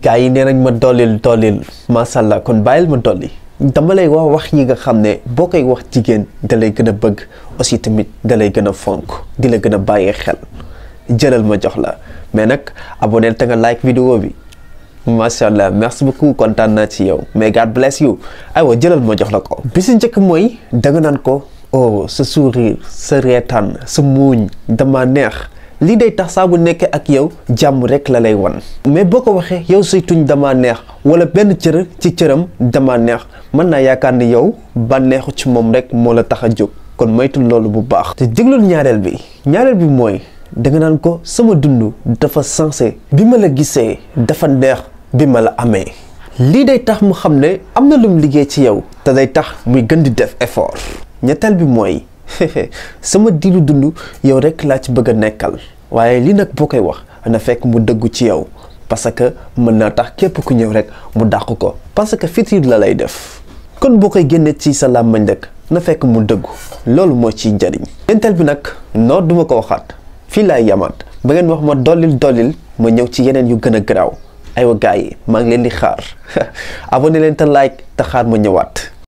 gars yi nee nañ ma dollil macha allah kon bàyyil ma dolli dama lay wax yi nga xam ne boo koy wax jigéen da lay gën a bëgg aussi tamit da lay gën a fonk di la gën a bàyyi xel jëlal ma jox la mais nag abonnel te nga like vidéo bi macha allah merci beaucoup kontaan naa ci yow mais God bless you aywa jëlal ma jox la ko. bi si njëkk mooy danga naan ko oh sa sourire sa reetaan sa muuñ dama neex. lii day tax saa bu nekkee ak yow jàmm rek la lay wan mais boo ko waxee yow say tuñ dama neex wala benn cër ci cëram dama neex mën naa yaakaar ni yow bànneexu ci moom rek moo la tax a jóg kon moytul loolu bu baax. te déglul ñaareel bi mooy danga naan ko sama dund dafa sensé bi ma la gisee dafa neex bi ma la amee. lii day tax mu xam ne am na lum liggéey ci yow te day tax muy gën di def effort. ñetteel bi mooy. sama diiru dund yow rek laa ci bëgg a nekkal waaye lii nag boo koy wax na fekk mu dëggu ci yow parce que mën naa tax képp ku ñëw rek mu dàq ko parce que fitir la lay def kon boo koy génnee ci sa làmmañ rek na fekk mu dëggu loolu moo ciy njariñ. ñeenteel bi nag noo duma ko waxaat fii laay yamaat ba ngeen wax ma dollil ma ñëw ci yeneen yu gën a garaaw aywa gars yi maa ngi leen di xaar abonné leen te like te xaar ma ñëwaat.